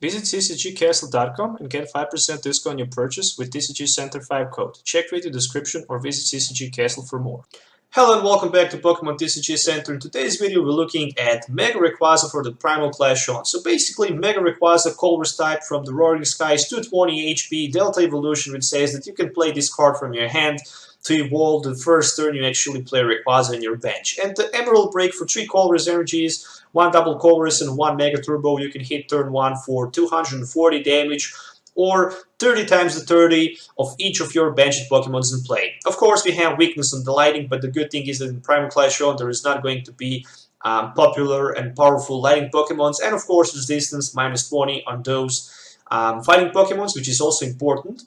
Visit CCGCastle.com and get 5% discount on your purchase with TCG Center 5 code. Check video description or visit CCG Castle for more. Hello and welcome back to Pokemon TCG Center. In today's video we're looking at Mega Rayquaza for the Primal class shown. So basically Mega Rayquaza, Colorless type from the Roaring Skies, 220 HP, Delta Evolution, which says that you can play this card from your hand to evolve the first turn you actually play Rayquaza in your bench. And the Emerald Break for 3 Colorless energies, 1 double Colorless and 1 Mega Turbo. You can hit turn 1 for 240 damage or 30 times the 30 of each of your benched Pokemons in play. Of course, we have weakness on the lighting, but the good thing is that in Primal Class shown there is not going to be popular and powerful lighting Pokemons, and of course resistance -20 on those fighting Pokemons, which is also important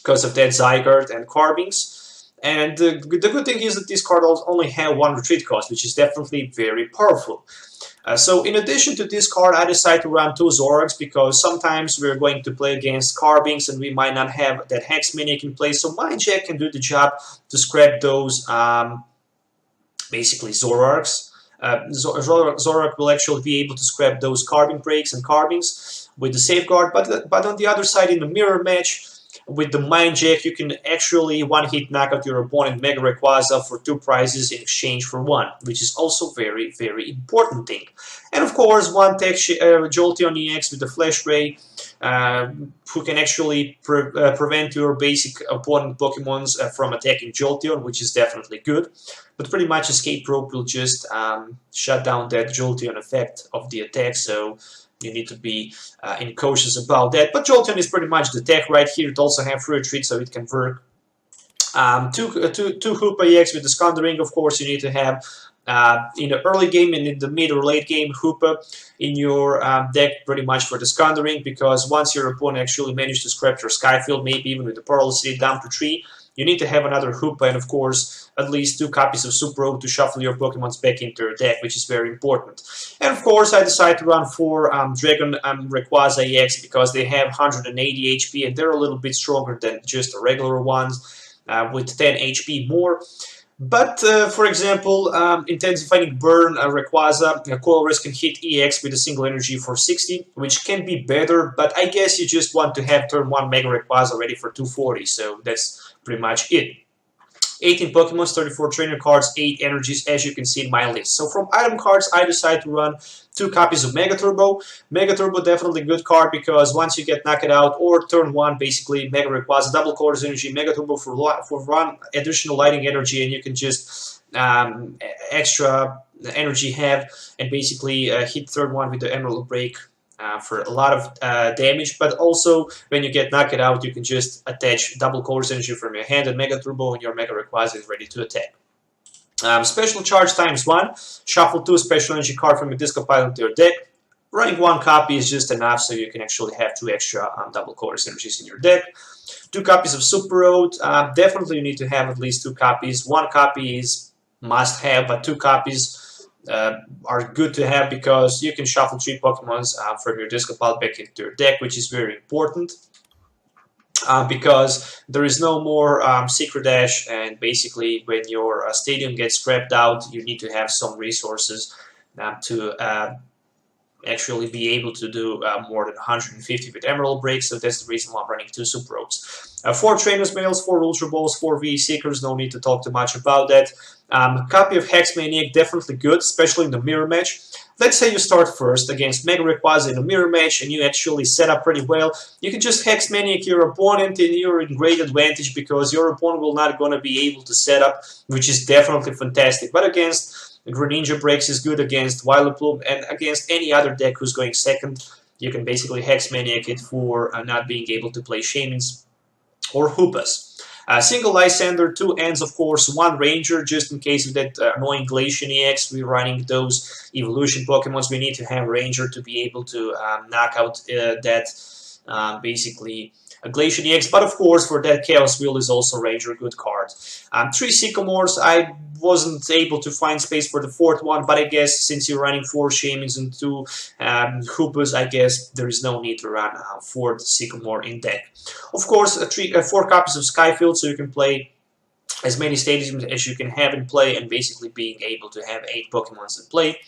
because of that Zygarde and Carvings. And the good thing is that these cards only have 1 retreat cost, which is definitely very powerful. So in addition to this card, I decided to run 2 Zoroarks because sometimes we're going to play against Carvings and we might not have that Hex Maniac in place. So my Jack can do the job to scrap those basically Zoroarks. Zoroark will actually be able to scrap those Carving Breaks and Carvings with the Safeguard. But on the other side, in the mirror match, with the Mind Jack, you can actually one-hit knock out your opponent Mega Rayquaza for 2 prizes in exchange for 1, which is also very, very important thing. And of course, 1 tech Jolteon EX with the Flash Ray, who can actually prevent your basic opponent Pokemons from attacking Jolteon, which is definitely good. But pretty much Escape Rope will just shut down that Jolteon effect of the attack, so you need to be cautious about that. But Jolteon is pretty much the tech right here. It also has free retreat, so it can work. 2 Hoopa EX with the Scundering. Of course, you need to have in the early game and in the mid or late game Hoopa in your deck pretty much for the Scundering, because once your opponent actually managed to scrap your Skyfield, maybe even with the Paralysis down to 3, you need to have another Hoopa and of course at least 2 copies of Super Rogue to shuffle your Pokemons back into your deck, which is very important. And of course I decided to run 4 Dragon Rayquaza EX because they have 180 HP and they're a little bit stronger than just the regular ones with 10 HP more. But, for example, Intensifying Burn Rayquaza, Colorless can hit EX with a single energy for 60, which can be better, but I guess you just want to have turn 1 Mega Rayquaza ready for 240, so that's pretty much it. 18 Pokemons, 34 trainer cards, 8 energies, as you can see in my list. So from item cards, I decided to run 2 copies of Mega Turbo. Mega Turbo definitely good card because once you get knocked out or turn 1, basically Mega Rayquaza, double Colorless energy, Mega Turbo for 1 additional lighting energy, and you can just extra energy have and basically hit third 1 with the Emerald Break. For a lot of damage, but also when you get knocked out, you can just attach double Colorless energy from your hand and Mega Turbo, and your Mega Rayquaza is ready to attack. Special charge ×1, shuffle 2 special energy card from your discard pile into your deck. Running 1 copy is just enough, so you can actually have 2 extra double Colorless energies in your deck. 2 copies of Super Road, definitely you need to have at least 2 copies. 1 copy is must have, but 2 copies are good to have because you can shuffle 3 Pokemons from your discard pile back into your deck, which is very important because there is no more Secret Dash, and basically when your stadium gets scrapped out, you need to have some resources to actually be able to do more than 150 with Emerald Break, so that's the reason why I'm running 2 Super Rogues. 4 Trainers Mails, 4 Ultra Balls, 4 VE Seekers, no need to talk too much about that. Copy of Hex Maniac, definitely good, especially in the mirror match. Let's say you start first against Mega Rayquaza in a mirror match and you actually set up pretty well. You can just Hex Maniac your opponent and you're in great advantage because your opponent will not going to be able to set up, which is definitely fantastic. But against Greninja Breaks is good against Vileplume, and against any other deck who's going second, you can basically Hex Maniac it for not being able to play Shamans or Hoopas. Single Lysander, 2 Ends, of course, 1 Ranger, just in case of that annoying Glacian EX. We're running those evolution Pokemons. We need to have Ranger to be able to knock out that basically a Glacian EX, but of course for that Chaos Wheel is also Ranger, good card. 3 Sycamores, I wasn't able to find space for the 4th one, but I guess since you're running 4 Shamans and 2 Hoopas, I guess there is no need to run 4th Sycamore in deck. Of course, 4 copies of Skyfield, so you can play as many stadiums as you can have in play and basically being able to have 8 Pokemons in play.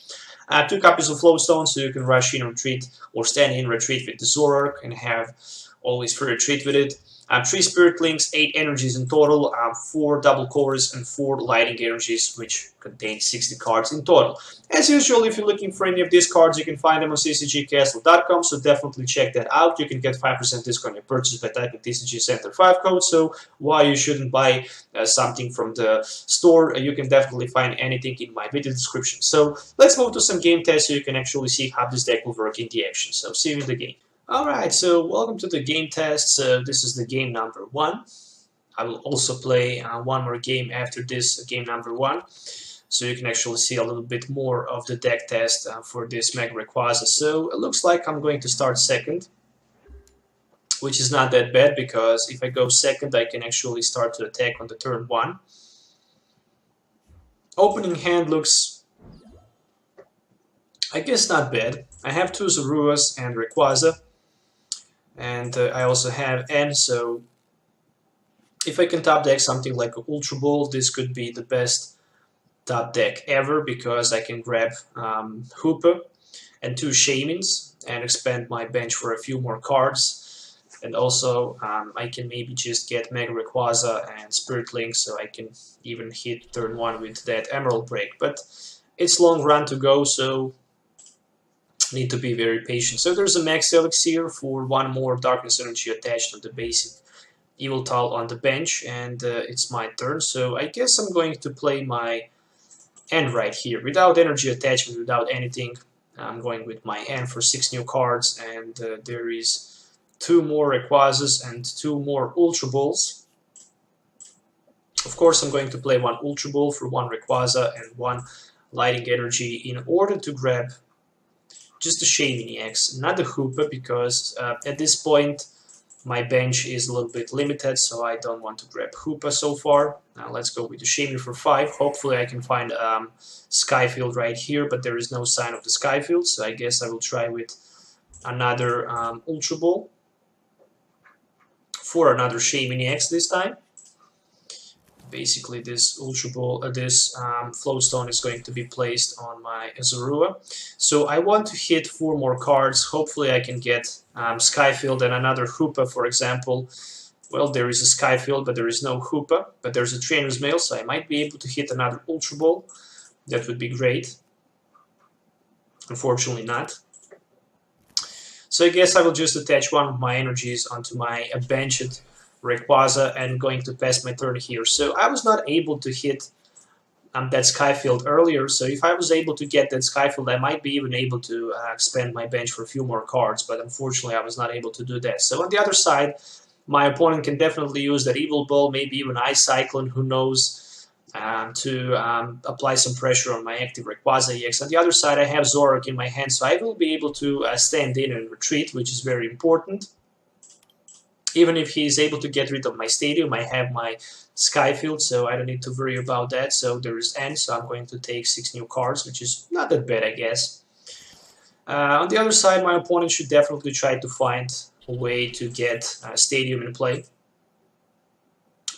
2 copies of Flowstone, so you can rush in retreat or stand in retreat with the Zoroark and have always free retreat with it. 3 Spirit Links, 8 energies in total, 4 double cores and 4 lighting energies, which contain 60 cards in total. As usual, if you're looking for any of these cards, you can find them on CCGCastle.com, so definitely check that out. You can get 5% discount on your purchase by typing TCG Center 5 code, so while you shouldn't buy something from the store, you can definitely find anything in my video description. So let's move to some game tests so you can actually see how this deck will work in the action. So see you in the game. Alright, so welcome to the game test. So this is the game number 1. I will also play one more game after this, game number 1. So you can actually see a little bit more of the deck test for this Mega Rayquaza. So it looks like I'm going to start second, which is not that bad, because if I go second, I can actually start to attack on the turn 1. Opening hand looks, I guess, not bad. I have 2 Zoruas and Rayquaza. And I also have N, so if I can top deck something like a Ultra Ball, this could be the best top deck ever, because I can grab Hoopa and 2 Shamans and expand my bench for a few more cards. And also I can maybe just get Mega Rayquaza and Spirit Link, so I can even hit turn 1 with that Emerald Break. But it's long run to go, so need to be very patient. So there's a Max Elixir for 1 more Darkness Energy attached on the basic Yveltal on the bench, and it's my turn. So I guess I'm going to play my N right here, without energy attachment, without anything. I'm going with my N for 6 new cards, and there is 2 more Rayquazas and 2 more Ultra Balls. Of course, I'm going to play 1 Ultra Ball for 1 Rayquaza and 1 Lighting Energy in order to grab just the Shaming X, not the Hoopa, because at this point my bench is a little bit limited, so I don't want to grab Hoopa so far. Now let's go with the Shaming for 5. Hopefully I can find Skyfield right here, but there is no sign of the Skyfield, so I guess I will try with another Ultra Ball for another Shaming X this time. Basically, this Ultra Ball, this Flowstone is going to be placed on my Zorua. So I want to hit 4 more cards. Hopefully I can get Skyfield and another Hoopa, for example. Well, there is a Skyfield, but there is no Hoopa. But there's a Trainer's Mail, so I might be able to hit another Ultra Ball. That would be great. Unfortunately not. So I guess I will just attach 1 of my energies onto my benched Rayquaza and going to pass my turn here. So I was not able to hit that Skyfield earlier, so if I was able to get that Skyfield, I might be even able to expand my bench for a few more cards, but unfortunately I was not able to do that. So on the other side, my opponent can definitely use that Evil Ball, maybe even Ice Cyclone, who knows, to apply some pressure on my active Rayquaza EX. On the other side, I have Zoroark in my hand, so I will be able to stand in and retreat, which is very important. Even if he is able to get rid of my Stadium, I have my Skyfield, so I don't need to worry about that. So there is N, so I'm going to take 6 new cards, which is not that bad, I guess. On the other side, my opponent should definitely try to find a way to get Stadium in play.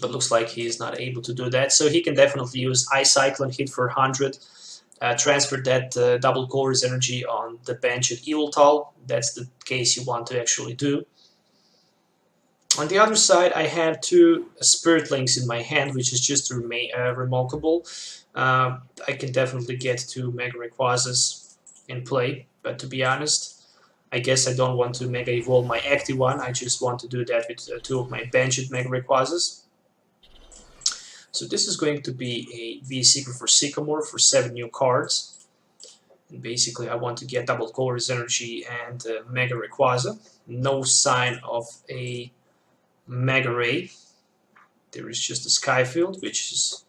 But looks like he is not able to do that. So he can definitely use Ice Cyclone, hit for 100, transfer that double Colorless energy on the bench at Yveltal. That's the case you want to actually do. On the other side, I have 2 Spirit Links in my hand, which is just remarkable. I can definitely get 2 Mega Rayquazas in play, but to be honest, I guess I don't want to Mega Evolve my active one. I just want to do that with 2 of my benched Mega Rayquazas. So this is going to be a V-Seeker for Sycamore for 7 new cards. And basically, I want to get double Colorless energy and Mega Rayquaza. No sign of a Mega Ray. There is just a Skyfield, which is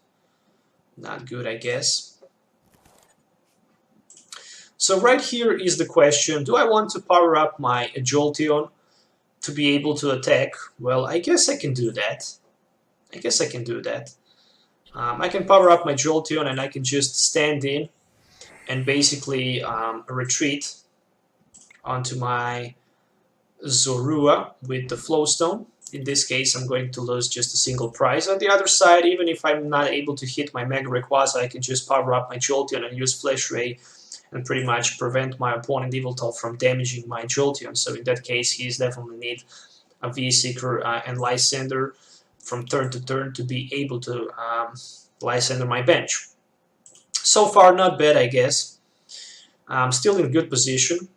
not good, I guess. So right here is the question, do I want to power up my Jolteon to be able to attack? Well, I guess I can do that. I can power up my Jolteon and I can just stand in and basically retreat onto my Zorua with the Flowstone. In this case, I'm going to lose just a single prize. On the other side, even if I'm not able to hit my Mega Rayquaza, I can just power up my Jolteon and use Flash Ray and pretty much prevent my opponent Yveltal from damaging my Jolteon. So in that case, he's definitely need a V-Seeker and Lysander from turn to turn to be able to Lysander my bench. So far, not bad, I guess. I'm still in good position.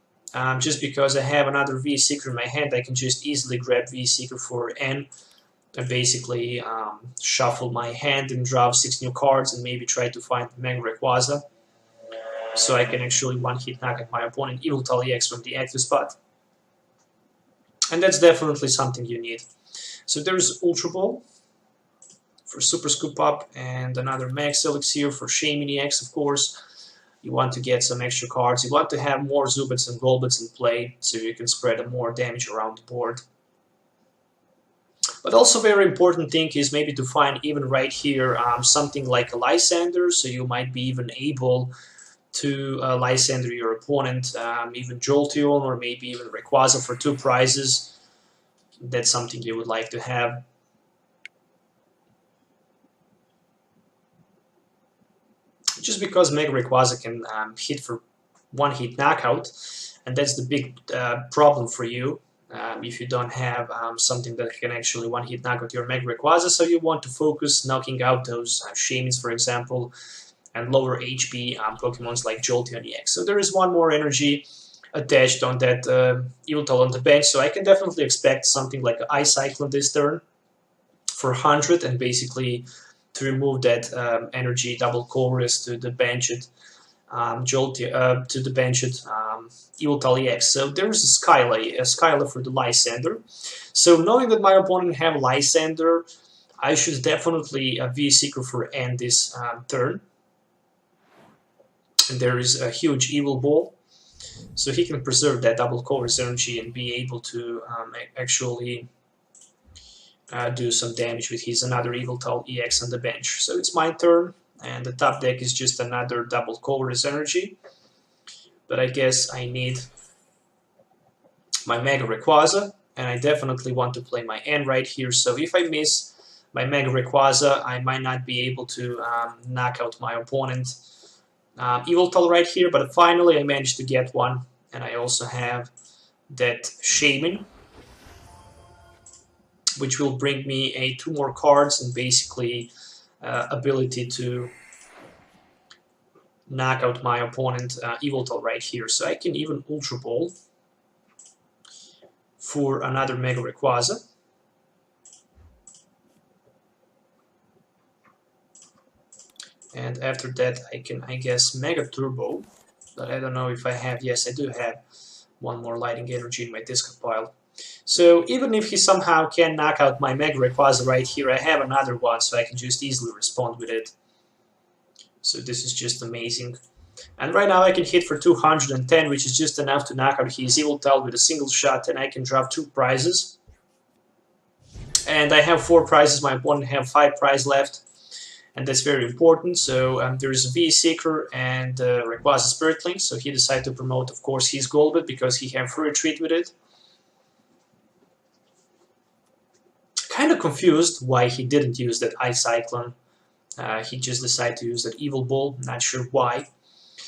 Just because I have another V-Seeker in my hand, I can just easily grab V-Seeker for N and basically shuffle my hand and draw 6 new cards and maybe try to find Mega Rayquaza. So I can actually one-hit knock at my opponent Yveltal EX from the active spot. And that's definitely something you need. So there's Ultra Ball for Super Scoop Up and another Max Elixir for Shaymin EX, of course. You want to get some extra cards. You want to have more Zubats and Golbats in play so you can spread more damage around the board. But also very important thing is maybe to find even right here something like a Lysander, so you might be even able to Lysander your opponent, even Jolteon or maybe even Rayquaza for 2 prizes. That's something you would like to have. Just because Mega Rayquaza can hit for 1-hit knockout, and that's the big problem for you if you don't have something that can actually 1-hit knock out your Mega Rayquaza. So you want to focus knocking out those Shaymins, for example, and lower HP Pokemons like Jolteon EX. So there is one more energy attached on that Yveltal on the bench, so I can definitely expect something like an Ice Cyclone this turn for 100 and basically to remove that energy double Colorless to the benched Yveltal EX. So there's a Skyla for the Lysander. So knowing that my opponent have Lysander, I should definitely V-Seeker for end this turn. And there is a huge Evil Ball, so he can preserve that double Colorless energy and be able to actually do some damage with his another Yveltal EX on the bench. So it's my turn, and the top deck is just another double Colorless energy. But I guess I need my Mega Rayquaza, and I definitely want to play my N right here. So if I miss my Mega Rayquaza, I might not be able to knock out my opponent Yveltal right here, but finally I managed to get one, and I also have that Shaymin, which will bring me 2 more cards and basically ability to knock out my opponent Yveltal right here. So I can even Ultra Ball for another Mega Rayquaza. And after that I can, I guess, Mega Turbo, but I don't know if I have. Yes, I do have one more Lighting Energy in my discard pile. So even if he somehow can knock out my Mega Rayquaza right here, I have another one, so I can just easily respond with it. So this is just amazing. And right now I can hit for 210, which is just enough to knock out his Yveltal with a single shot, and I can drop 2 prizes. And I have 4 prizes, my opponent have 5 prizes left. And that's very important. So there is a V-Seeker and Rayquaza Spirit Link. So he decided to promote, of course, his Golbat because he had free retreat with it. Kind of confused why he didn't use that Ice Cyclone. He just decided to use that Evil Ball. Not sure why.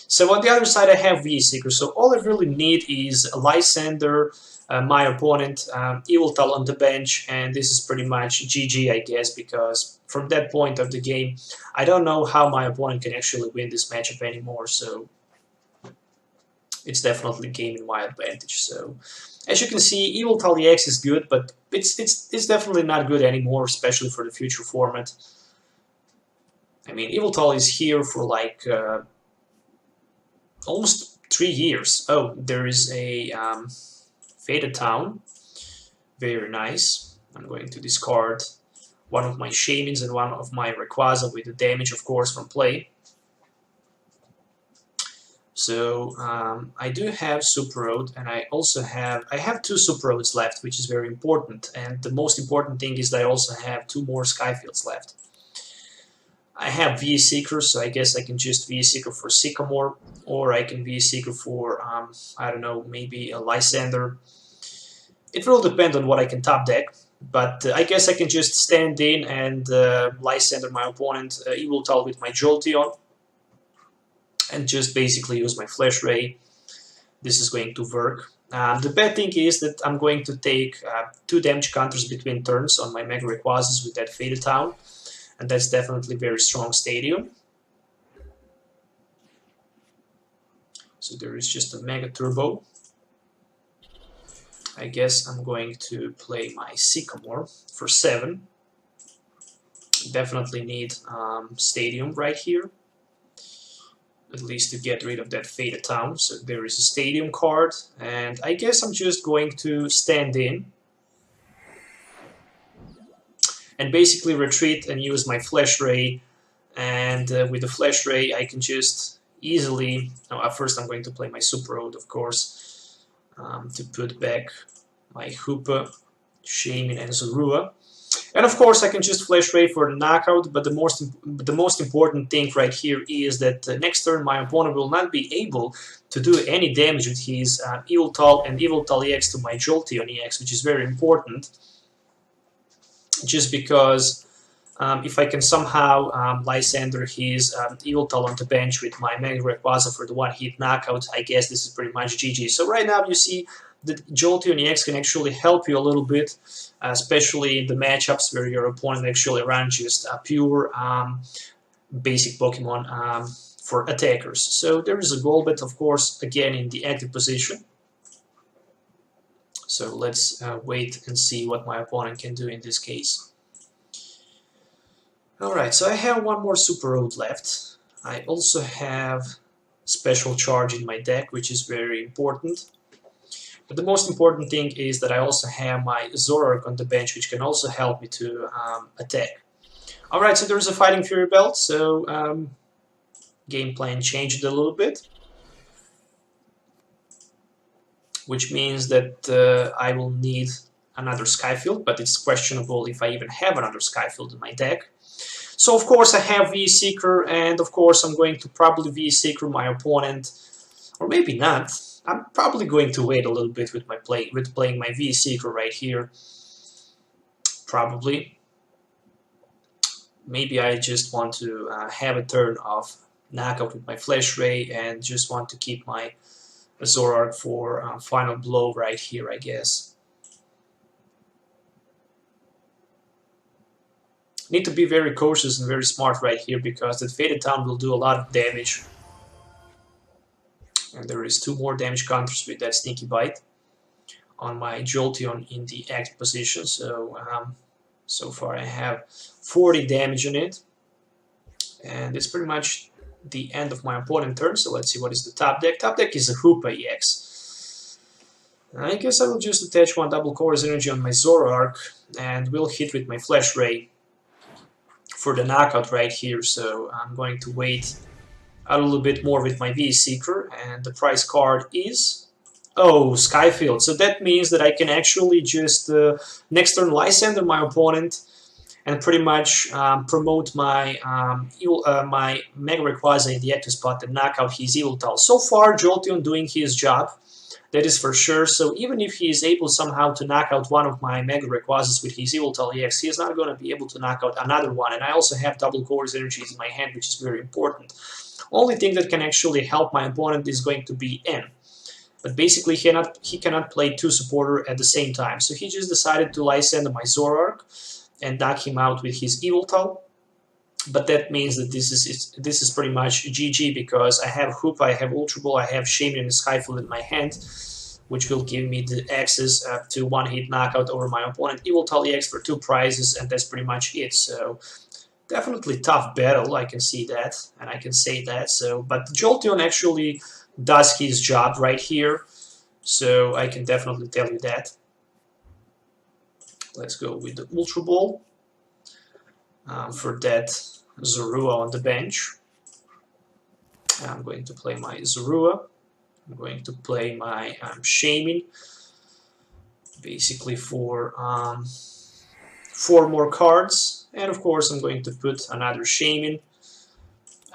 So on the other side, I have V-Seeker. So all I really need is a Lysander, my opponent, Yveltal on the bench, and this is pretty much GG, I guess, because from that point of the game, I don't know how my opponent can actually win this matchup anymore, so it's definitely game in my advantage. So as you can see, Yveltal EX is good, but it's definitely not good anymore, especially for the future format. I mean, Yveltal is here for like almost 3 years. Oh, there is a Faded Town. Very nice. I'm going to discard one of my Shaymins and one of my Rayquaza with the damage, of course, from play. So I do have Super Road, and I also have 2 Super Roads left, which is very important. And the most important thing is that I also have 2 more Skyfields left. I have V-Seeker, so I guess I can just V-Seeker for Sycamore, or I can V-Seeker for, I don't know, maybe a Lysander. It will depend on what I can top deck, but I guess I can just stand in and Lysander my opponent, Yveltal with my Jolteon. and just basically use my Flash Ray. This is going to work. The bad thing is that I'm going to take 2 damage counters between turns on my Mega Rayquazas with that Faded Town, and that's definitely very strong stadium. So there is just a Mega Turbo. I guess I'm going to play my Sycamore for 7. Definitely need Stadium right here, at least to get rid of that Faded Town. So there is a Stadium card, and I guess I'm just going to stand in and basically retreat and use my Flash Ray, and with the Flash Ray I can just easily... No, first I'm going to play my Super Ode, of course, to put back my Hoopa, Shaymin, and Zorua. And of course I can just Flash Ray for the knockout, but the most important thing right here is that next turn my opponent will not be able to do any damage with his Yveltal and Yveltal EX to my Jolteon EX, which is very important, just because if I can somehow Lysander his Yveltal on the bench with my Mega Rayquaza for the one-hit knockout, I guess this is pretty much GG. So right now you see that Jolteon EX can actually help you a little bit, especially in the matchups where your opponent actually runs just a pure basic Pokemon for attackers. So there is a Golbat, of course, again in the active position. So let's wait and see what my opponent can do in this case. Alright, so I have one more Super Ode left. I also have Special Charge in my deck, which is very important. But the most important thing is that I also have my Zoroark on the bench, which can also help me to attack. Alright, so there's a Fighting Fury Belt, so game plan changed a little bit. Which means that I will need another Skyfield, but it's questionable if I even have another Skyfield in my deck. So of course I have V-Seeker, and of course I'm going to probably V-Seeker my opponent, or maybe not. I'm probably going to wait a little bit with my playing my V-Seeker right here. Probably. Maybe I just want to have a turn of knockout with my Flash Ray and just want to keep my Zoroark for final blow right here, I guess. Need to be very cautious and very smart right here, because that Faded Town will do a lot of damage. And there is 2 more damage counters with that Sneaky Bite on my Jolteon in the active position. So so far I have 40 damage on it, and it's pretty much the end of my opponent's turn. So let's see what is the top deck. Top deck is a Hoopa EX. I guess I will just attach 1 Double Chorus Energy on my Zoroark, and will hit with my Flash Ray for the knockout right here. So I'm going to wait a little bit more with my V-Seeker, and the prize card is... Oh, Skyfield. So that means that I can actually just next turn Lysander my opponent and pretty much promote my my Mega Rayquaza in the active spot and knock out his Yveltal. So far Jolteon doing his job, that is for sure. So even if he is able somehow to knock out one of my Mega Rayquazas with his Yveltal EX, he is not going to be able to knock out another one. And I also have Double Chorus Energies in my hand, which is very important. Only thing that can actually help my opponent is going to be N. But basically he cannot play 2 supporter at the same time. So he just decided to Lysander my Zoroark and knock him out with his Yveltal. But that means that this is pretty much GG, because I have Hoopa, I have Ultra Ball, I have Shaymin and Skyfield in my hand, which will give me the access to 1-hit knockout over my opponent Yveltal EX for 2 prizes, and that's pretty much it. So definitely tough battle, I can see that, and I can say that. So, but Jolteon actually does his job right here, so I can definitely tell you that. Let's go with the Ultra Ball. For that, Zorua on the bench. I'm going to play my Zorua. I'm going to play my Shaymin, basically for 4 more cards. And of course I'm going to put another Shaymin.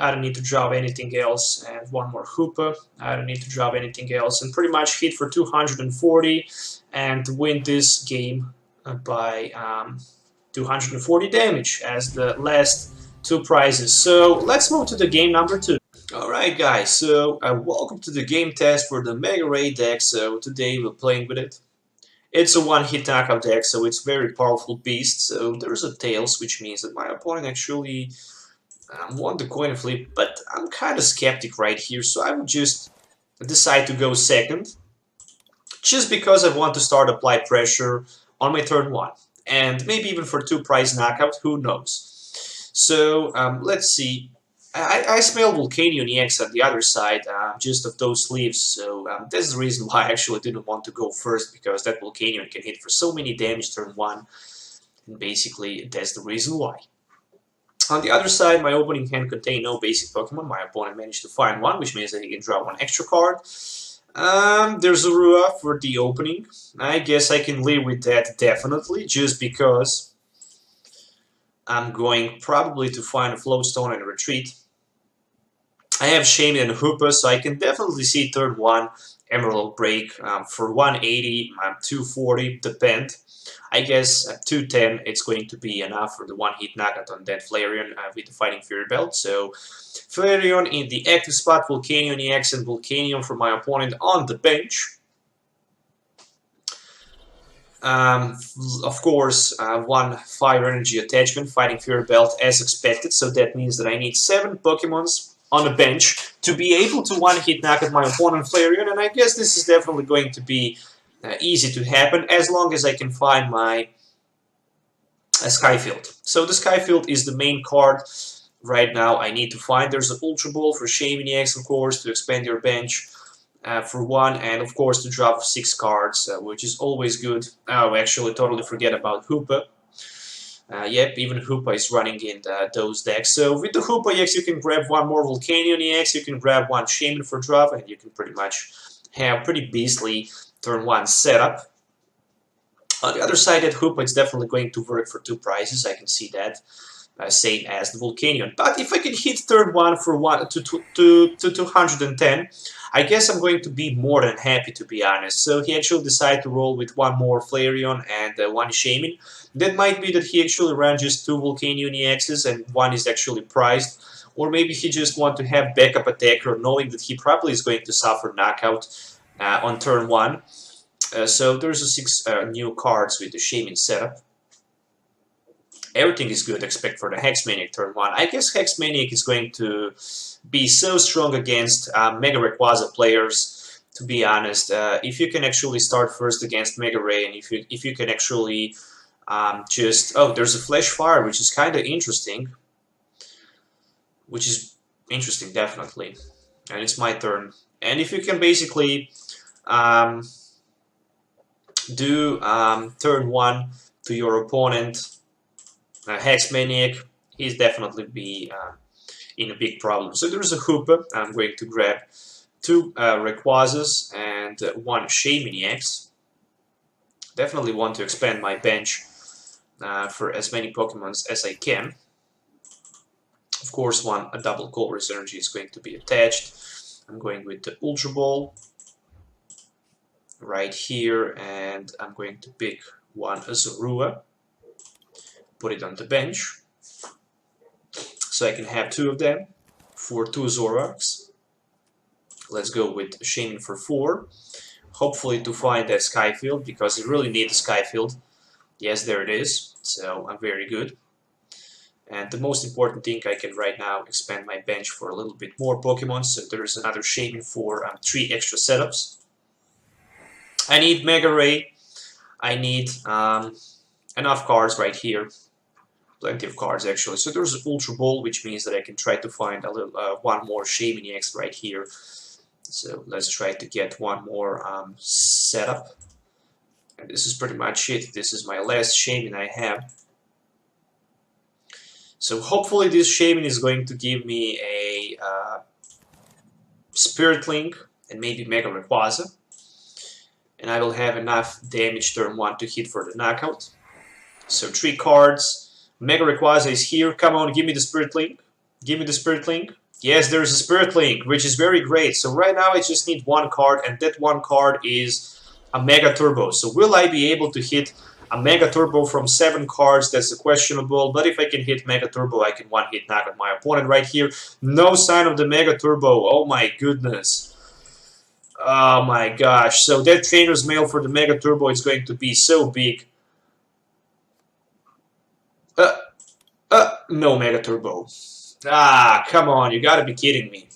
I don't need to drop anything else, and 1 more Hoopa. I don't need to drop anything else, and pretty much hit for 240 and win this game by 240 damage as the last 2 prizes. So let's move to the game number 2. Alright guys, so welcome to the game test for the Mega Ray deck. So today we're playing with it. It's a one-hit knockout deck, so it's a very powerful beast. So there's a tails, which means that my opponent actually won the coin flip, but I'm kind of skeptic right here, so I would just decide to go second, just because I want to start apply pressure on my turn 1. And maybe even for 2 prize knockout, who knows. So let's see. I smell Volcanion EX on the other side, just of those leaves, so that's the reason why I actually didn't want to go first, because that Volcanion can hit for so many damage turn 1, and basically that's the reason why. On the other side, my opening hand contained no basic Pokemon. My opponent managed to find one, which means that he can draw 1 extra card. There's a Rua for the opening. I guess I can live with that definitely, just because I'm going probably to find a Floatstone and retreat. I have Shaman and Hoopa, so I can definitely see turn 1 Emerald Break for 180, 240, depend. I guess at 210 it's going to be enough for the one-hit knockout on that Flareon with the Fighting Fury Belt. So Flareon in the active spot, Volcanion EX and Volcanion for my opponent on the bench. Of course, 1 Fire Energy attachment, Fighting Fury Belt as expected, so that means that I need 7 Pokemons on the bench to be able to one-hit knock at my opponent Flareon, and I guess this is definitely going to be easy to happen as long as I can find my Skyfield. So the Skyfield is the main card right now I need to find. There's an Ultra Ball for Shaman EX, of course, to expand your bench for 1, and of course to drop 6 cards, which is always good. Oh, actually totally forget about Hoopa. Yep, even Hoopa is running in those decks. So with the Hoopa EX, you can grab 1 more Volcanion EX, you can grab 1 Shaman for drop, and you can pretty much have pretty beastly turn 1 setup. On the other side, that Hoopa is definitely going to work for 2 prizes. I can see that. Same as the Volcanion. But if I can hit turn 1 for 210, I guess I'm going to be more than happy, to be honest. So he actually decided to roll with 1 more Flareon and 1 Shaman. That might be that he actually ran just 2 Volcanion EXs and 1 is actually prized. Or maybe he just want to have backup attacker, knowing that he probably is going to suffer knockout on turn 1. So there's a 6 new cards with the Shaman setup. Everything is good except for the Hexmaniac turn 1. I guess Hexmaniac is going to be so strong against Mega Rayquaza players, to be honest. If you can actually start first against Mega Ray, and if you can actually just... Oh, there's a Flash Fire, which is kind of interesting. Definitely. And it's my turn. And if you can basically do turn 1 to your opponent, Hexmaniac, he's definitely be in a big problem. So there's a Hoopa. I'm going to grab 2 Rayquazas and 1 Shaman EX. Definitely want to expand my bench for as many Pokemons as I can. Of course, a double Colorless Energy is going to be attached. I'm going with the Ultra Ball right here, and I'm going to pick 1 Zorua. Put it on the bench, so I can have 2 of them for 2 Zoroarks. Let's go with Shaman for 4, hopefully to find that Skyfield, because I really need the Skyfield. Yes, there it is, so I'm very good. And the most important thing, I can right now expand my bench for a little bit more Pokemon, so there's another Shaman for 3 extra setups. I need Mega Ray, I need enough cards right here. Plenty of cards actually. So there's an Ultra Ball, which means that I can try to find a little, 1 more Shaman EX right here. So let's try to get 1 more setup. And this is pretty much it. This is my last Shaman I have. So hopefully this Shaman is going to give me a Spirit Link and maybe Mega Rayquaza. And I will have enough damage turn 1 to hit for the knockout. So 3 cards. Mega Rayquaza is here. Come on, give me the Spirit Link. Give me the Spirit Link. Yes, there's a Spirit Link, which is very great. So right now I just need 1 card, and that 1 card is a Mega Turbo. So will I be able to hit A Mega Turbo from 7 cards, that's questionable, but if I can hit Mega Turbo, I can one-hit knock out my opponent right here. No sign of the Mega Turbo, oh my goodness. Oh my gosh, so that Trainer's Mail for the Mega Turbo is going to be so big. No Mega Turbo. Ah, come on, you gotta be kidding me.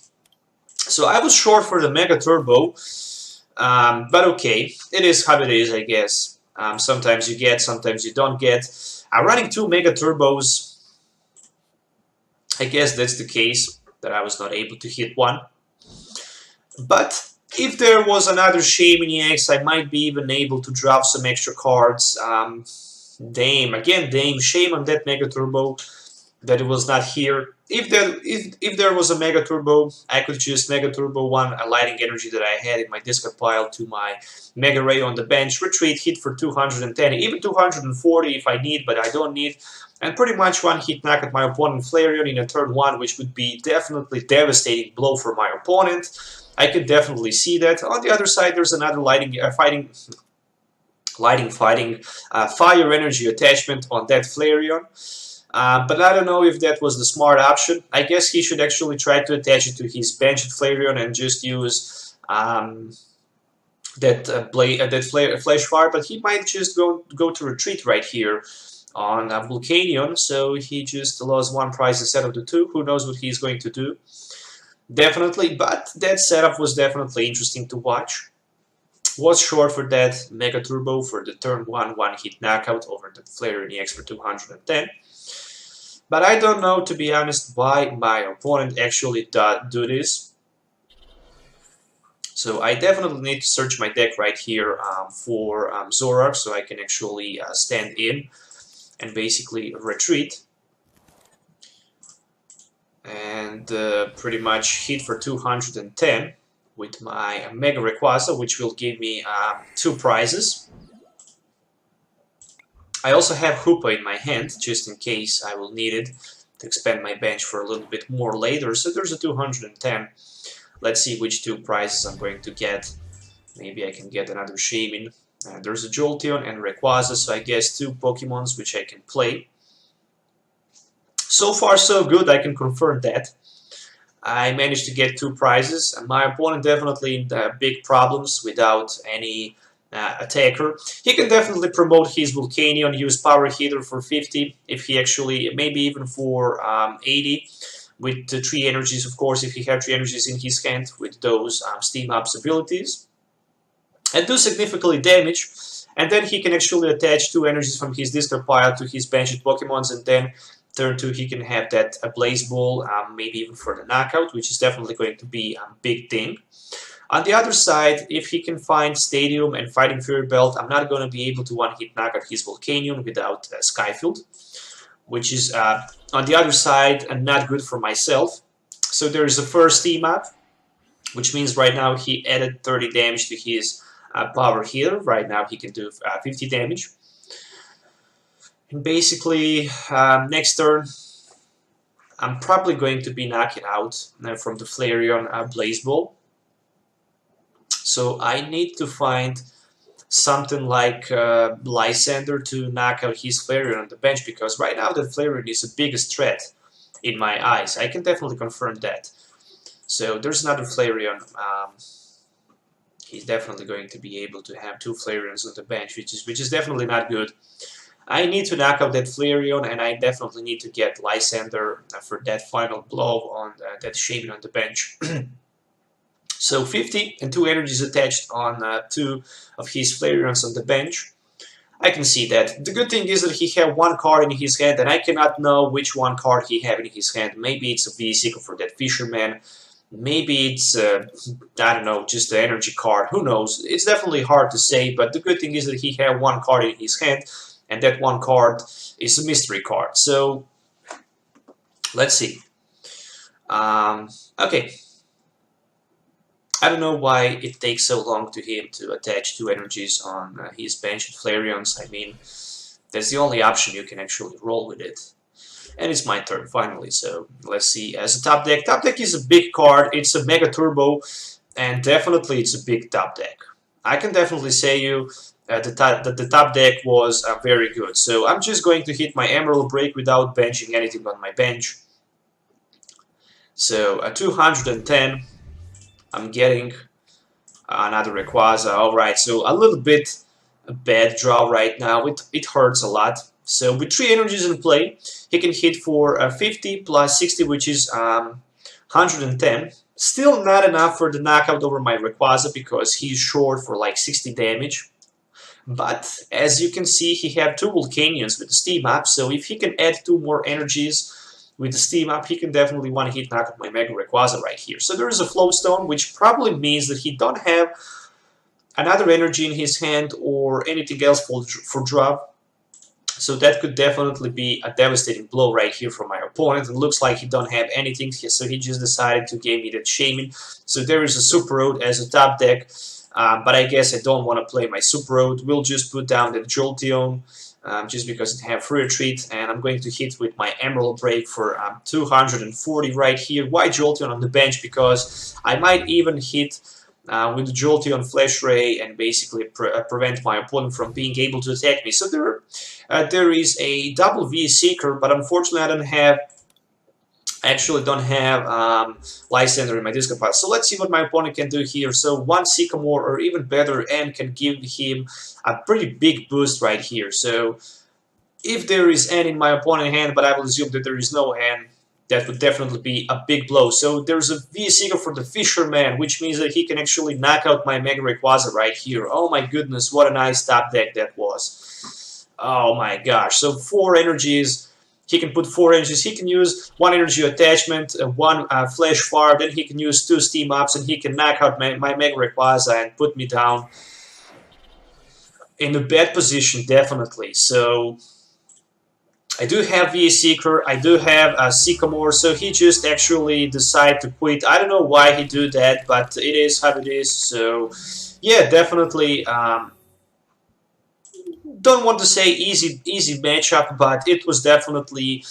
So I was short for the Mega Turbo, but okay, it is how it is, I guess. Sometimes you get, sometimes you don't get. Running 2 Mega Turbos, I guess that's the case, that I was not able to hit one. But if there was another Shaman EX, I might be even able to drop some extra cards. Dame, again Dame, shame on that Mega Turbo that it was not here. If there was a Mega Turbo, I could just Mega Turbo one a Lighting Energy that I had in my discard pile to my Mega Ray on the bench, retreat, hit for 210, even 240 if I need, but I don't need, and pretty much one hit knock at my opponent Flareon in a turn 1, which would be definitely devastating blow for my opponent. I could definitely see that. On the other side, there's another Fire Energy attachment on that Flareon. But I don't know if that was the smart option. I guess he should actually try to attach it to his benched Flareon and just use that Flash Fire, but he might just go to retreat right here on Volcanion, so he just lost 1 prize instead of the 2. Who knows what he's going to do? Definitely, but that setup was definitely interesting to watch. Was short for that Mega Turbo for the turn 1 one-hit knockout over the Flareon EX for 210. But I don't know, to be honest, why my opponent actually do this. So I definitely need to search my deck right here for Zoroark, so I can actually stand in and basically retreat. And pretty much hit for 210 with my Mega Rayquaza, which will give me 2 prizes. I also have Hoopa in my hand, just in case I will need it to expand my bench for a little bit more later. So there's a 210. Let's see which 2 prizes I'm going to get. Maybe I can get another Shaman. There's a Jolteon and Rayquaza, so I guess 2 Pokemons which I can play. So far so good, I can confirm that. I managed to get 2 prizes, and my opponent definitely in big problems without any attacker. He can definitely promote his Volcanion, use Power Heater for 50, if he actually, maybe even for 80, with the 3 energies, of course, if he had 3 energies in his hand, with those Steam Up's abilities, and do significantly damage. And then he can actually attach 2 energies from his discard pile to his benched Pokemons, and then turn 2 he can have that Blaze Ball, maybe even for the knockout, which is definitely going to be a big thing. On the other side, if he can find Stadium and Fighting Fury Belt, I'm not going to be able to one-hit knock out his Volcanion without Skyfield, which is, on the other side, not good for myself. So there is a first team up, which means right now he added 30 damage to his Power Healer. Right now he can do 50 damage. And basically, next turn, I'm probably going to be knocking out from the Flareon Blaze Ball. So I need to find something like Lysander to knock out his Flareon on the bench, because right now the Flareon is the biggest threat in my eyes. I can definitely confirm that. So there's another Flareon. He's definitely going to be able to have 2 Flareons on the bench, which is definitely not good. I need to knock out that Flareon, and I definitely need to get Lysander for that final blow on that Shaman on the bench. So 50 and 2 energies attached on 2 of his Flareons on the bench. I can see that. The good thing is that he had 1 card in his hand, and I cannot know which 1 card he had in his hand. Maybe it's a vehicle for that Fisherman. Maybe it's, I don't know, just the energy card. Who knows? It's definitely hard to say, but the good thing is that he had 1 card in his hand, and that 1 card is a mystery card. So, let's see. Okay. I don't know why it takes so long to him to attach 2 energies on his bench of Flareons. I mean, that's the only option you can actually roll with it. And it's my turn finally, so let's see. As a top deck is a big card, it's a Mega Turbo, and definitely it's a big top deck. I can definitely say you that the top deck was very good. So I'm just going to hit my Emerald Break without benching anything on my bench. So 210, I'm getting another Rayquaza. Alright, so a little bit a bad draw right now. It hurts a lot. So with 3 energies in play, he can hit for 50 plus 60, which is 110. Still not enough for the knockout over my Rayquaza because he's short for like 60 damage. But as you can see, he had 2 Volcanions with the Steam up, so if he can add 2 more energies with the Steam up, he can definitely one-hit knock out my Mega Rayquaza right here. So there is a Float Stone, which probably means that he don't have another energy in his hand or anything else for drop. So that could definitely be a devastating blow right here for my opponent. It looks like he don't have anything, so he just decided to give me that Shaman. So there is a Super Road as a top deck, but I guess I don't want to play my Super Road. We'll just put down the Jolteon, just because it have free retreat, and I'm going to hit with my Emerald Break for 240 right here. Why Jolteon on the bench? Because I might even hit with the Jolteon Flash Ray and basically prevent my opponent from being able to attack me. So there is a double V Seeker, but unfortunately I actually don't have Lysander in my discard pile. So let's see what my opponent can do here. So 1 Sycamore or even better and can give him a pretty big boost right here. So if there is N in my opponent's hand, but I will assume that there is no N, that would definitely be a big blow. So there's a V-Seeker for the Fisherman, which means that he can actually knock out my Mega Rayquaza right here. Oh my goodness, what a nice top deck that was. Oh my gosh. So 4 energies. He can put 4 energies. He can use 1 energy attachment, 1 Flash Fire, then he can use 2 Steam Ups, and he can knock out my Mega Rayquaza and put me down in a bad position, definitely. So I do have VA Seeker, I do have Sycamore, so he just actually decided to quit. I don't know why he do that, but it is how it is. So yeah, definitely don't want to say easy matchup, but it was definitely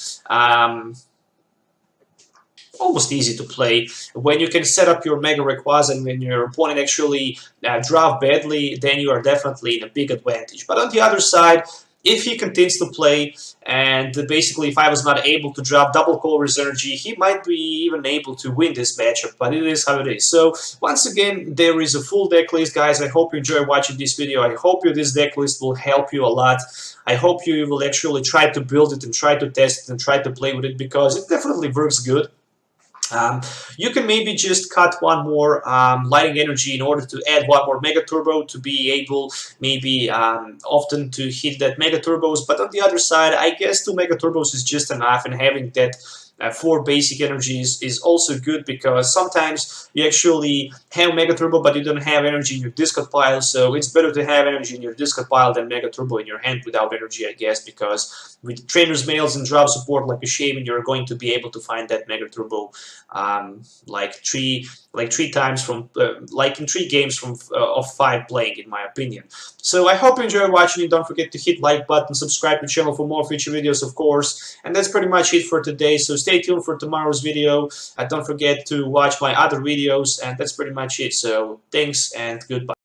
almost easy to play. When you can set up your Mega Rayquaza and when your opponent actually draw badly, then you are definitely in a big advantage. But on the other side, if he continues to play, and basically if I was not able to drop double Colorless energy, he might be even able to win this matchup, but it is how it is. So once again, there is a full deck list, guys. I hope you enjoy watching this video. I hope this deck list will help you a lot. I hope you will actually try to build it and try to test it and try to play with it, because it definitely works good. You can maybe just cut 1 more Lighting Energy in order to add 1 more Mega Turbo to be able maybe often to hit that Mega Turbos, but on the other side, I guess 2 Mega Turbos is just enough, and having that 4 basic energies is also good, because sometimes you actually have Mega Turbo but you don't have energy in your discard pile, so it's better to have energy in your discard pile than Mega Turbo in your hand without energy, I guess, because with Trainer's Mails and drop support like a Shaman, you're going to be able to find that Mega Turbo like three times from like in 3 games from of 5 playing, in my opinion. So I hope you enjoy watching it. Don't forget to hit like button, subscribe to the channel for more future videos, of course. And that's pretty much it for today. So stay tuned for tomorrow's video. Don't forget to watch my other videos, and that's pretty much it. So thanks and goodbye.